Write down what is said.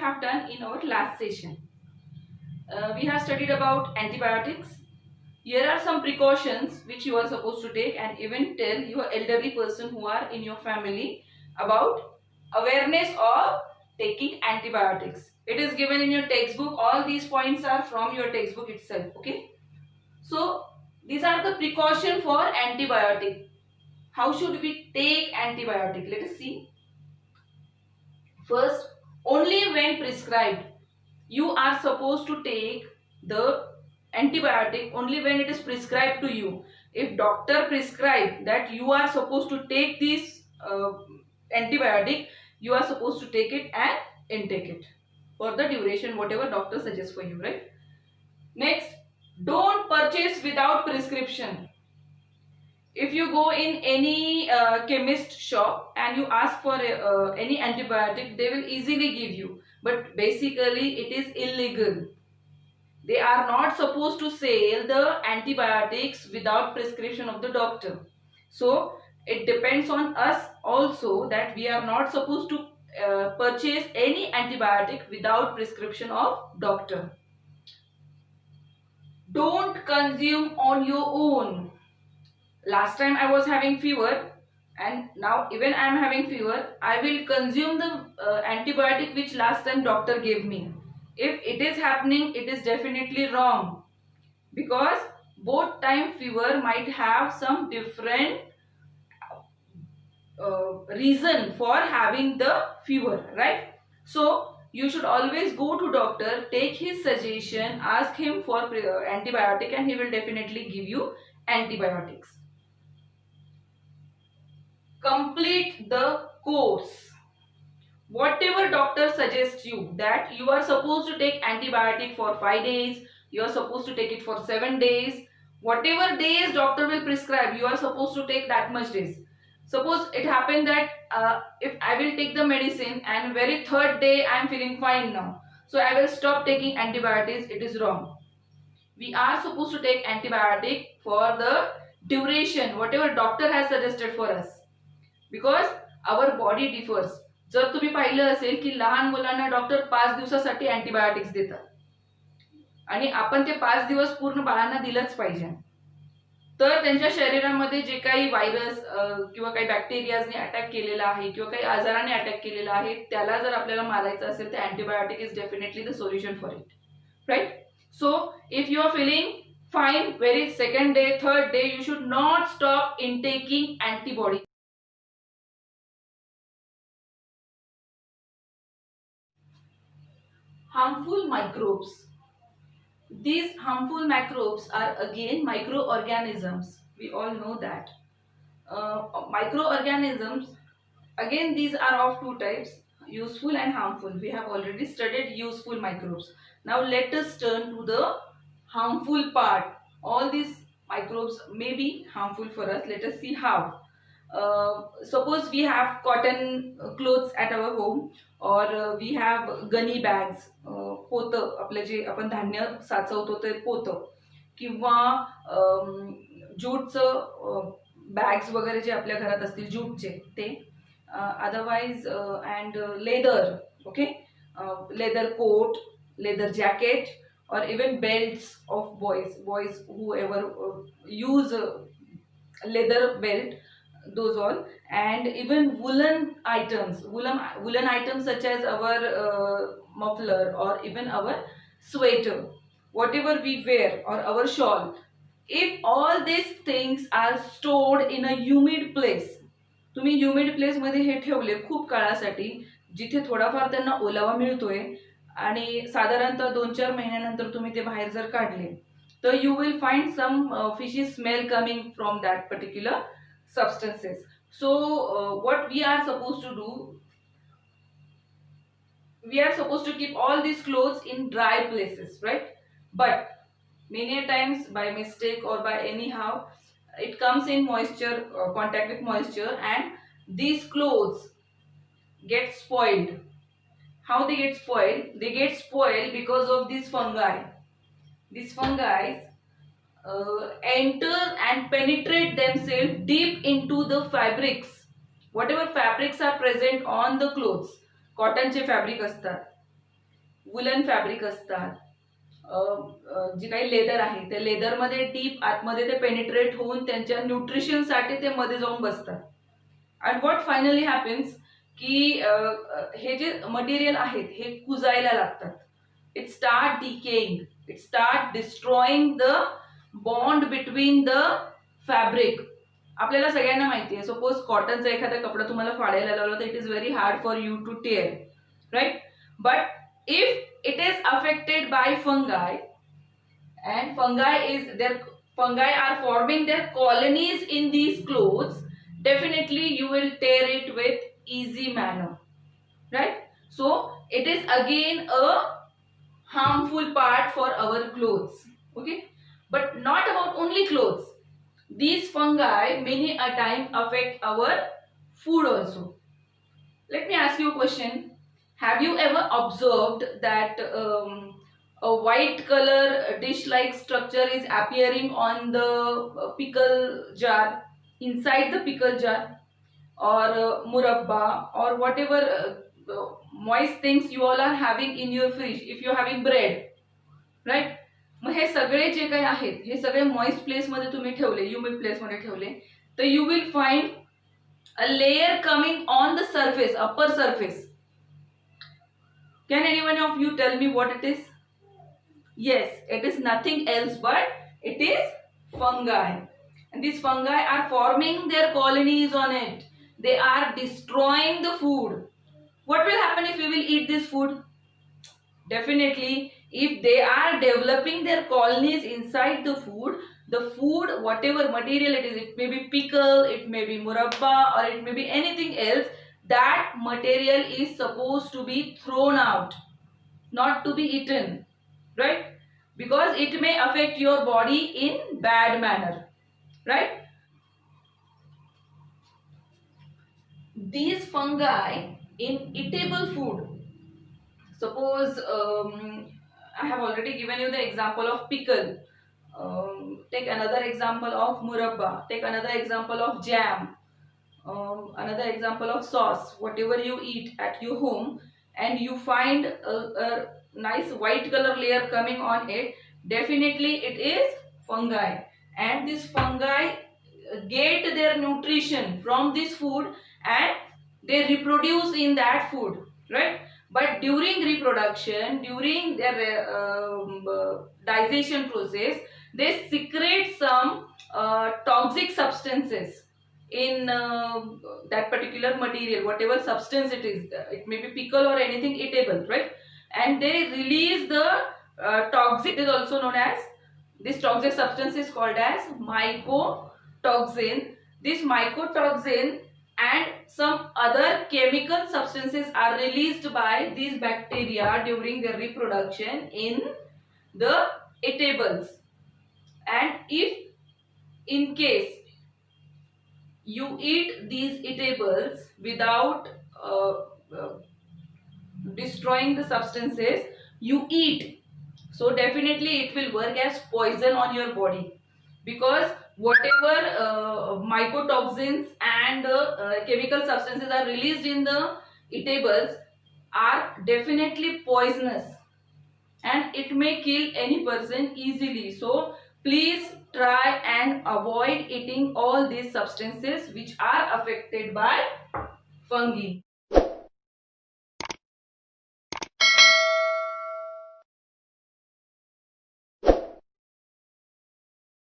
have done in our last session. We have studied about antibiotics. Here are some precautions which you are supposed to take, and even tell your elderly person who are in your family about awareness of taking antibiotics. It is given in your textbook. All these points are from your textbook itself. Okay. So these are the precaution for antibiotic. How should we take antibiotic? Let us see. First, only when prescribed. You are supposed to take the antibiotic only when it is prescribed to you. If doctor prescribe that you are supposed to take this antibiotic, you are supposed to take it and intake it for the duration whatever doctor suggests for you, right? Next, don't purchase without prescription. If you go in any chemist shop and you ask for any antibiotic, they will easily give you, but basically it is illegal. They are not supposed to sell the antibiotics without prescription of the doctor. So it depends on us also that we are not supposed to purchase any antibiotic without prescription of doctor. Don't consume on your own. Last time I was having fever, and now even I am having fever, I will consume the antibiotic which last time doctor gave me. If it is happening, it is definitely wrong, because both time fever might have some different reason for having the fever, right? So you should always go to doctor, take his suggestion, ask him for antibiotic, and he will definitely give you antibiotics. Complete the course. Whatever doctor suggests you that you are supposed to take antibiotic for 5 days, you are supposed to take it for 7 days, whatever days doctor will prescribe, you are supposed to take that much days. Suppose it happened that if I will take the medicine and very third day I am feeling fine now, so I will stop taking antibiotics, it is wrong. We are supposed to take antibiotic for the duration whatever doctor has suggested for us, because our body differs. जर तुम्ही पाहिलं असेल की लहान मुलांना doctor 5 दिवसासाठी antibiotics देतात आणि आपण ते 5 दिवस पूर्ण बाळांना दिलंच पाहिजे, तर त्यांच्या शरीरामध्ये जे काही व्हायरस किंवा काही बॅक्टेरियाजने अटॅक केलेला आहे किंवा काही आजाराने अटॅक केलेला आहे, त्याला जर आपल्याला मारायचं असेल तर antibiotic is definitely the solution for it, right? So if you are feeling fine very second day, third day, you should not stop intaking antibody. Harmful microbes. These harmful microbes are again microorganisms. We all know that. Microorganisms, again these are of two types, useful and harmful. We have already studied useful microbes. Now let us turn to the harmful part. All these microbes may be harmful for us. Let us see how. Suppose we have cotton clothes at our home, or we have gunny bags, पोतं आपले जे आपण धान्य साचवतो ते पोतं, किंवा ज्यूटचं bags वगैरे जे आपल्या घरात असतील ज्यूटचे ते, otherwise and leather, okay, leather coat, leather jacket, or even belts of boys whoever use leather belt, those all, and even woolen items, woolen items such as our muffler or even our sweater, whatever we wear, or our shawl. If all these things are stored in a humid place, तुम्ही humid place मध्ये हे ठेवले खूप काळासाठी, जिथे थोडाफार त्यांना ओलावा मिळतोय आणि साधारणतः 2-4 महिन्यानंतर तुम्ही ते बाहेर जर काढले, तर you will find some fishy smell coming from that particular substances. So what we are supposed to do, we are supposed to keep all these clothes in dry places, right? But many times by mistake or by anyhow it comes in moisture, contact with moisture, and these clothes get spoiled. How they get spoiled? They get spoiled because of these fungi. These fungi enter and penetrate themselves deep into the fabrics. Whatever fabrics are present on the clothes, cotton चे fabric असतात, woollen fabric असतात, जे काही leather आहे त्या लेदरमध्ये deep आतमध्ये ते penetrate होऊन त्यांच्या न्यूट्रिशनसाठी ते मध्ये जाऊन बसतात. अँड व्हॉट फायनली हॅपन्स की हे जे मटेरियल आहेत हे कुजायला लागतात. It start decaying, it start destroying the bond between the fabric. आपल्याला सगळ्यांना माहिती आहे, सपोज कॉटनचा एखादा कपडा तुम्हाला फाडायला लावला तर it is very hard for you to tear, right? But if it is affected by fungi and fungi are forming their colonies in these clothes, definitely you will tear it with easy manner, right? So it is again a harmful part for our clothes, okay? But not about only clothes. These fungi many a time affect our food also. Let me ask you a question. Have you ever observed that a white color dish like structure is appearing on the pickle jar, inside the pickle jar, or murabba, or whatever moist things you all are having in your fridge, if you are having bread, right? मग हे सगळे जे काही आहेत हे सगळे moist place मध्ये तुम्ही ठेवले, humid place मध्ये ठेवले, तर you will find a layer coming on the surface, upper surface. Can anyone of you tell me what it is? Yes, it is nothing else but it is fungi. And these fungi are forming their colonies on it. They are destroying the food. What will happen if we will eat this food? Definitely, if they are developing their colonies inside the food, whatever material it is, it may be pickle, it may be murabba, or it may be anything else, that material is supposed to be thrown out, not to be eaten, right? Because it may affect your body in bad manner, right? These fungi in eatable food, suppose I have already given you the example of pickle. Take another example of murabba, take another example of jam, another example of sauce, whatever you eat at your home, and you find a nice white color layer coming on it, definitely it is fungi. And this fungi get their nutrition from this food and they reproduce in that food, right? But during reproduction, during their digestion process, they secrete some toxic substances in that particular material, whatever substance it is. It may be pickle or anything eatable, right? And they release the toxic, it is also known as, this toxic substance is called as mycotoxin. This mycotoxin and some other chemical substances are released by these bacteria during their reproduction in the eatables. And if in case you eat these eatables without destroying the substances you eat, so definitely it will work as poison on your body, because whatever mycotoxins and chemical substances are released in the eatables are definitely poisonous and it may kill any person easily. So please try and avoid eating all these substances which are affected by fungi.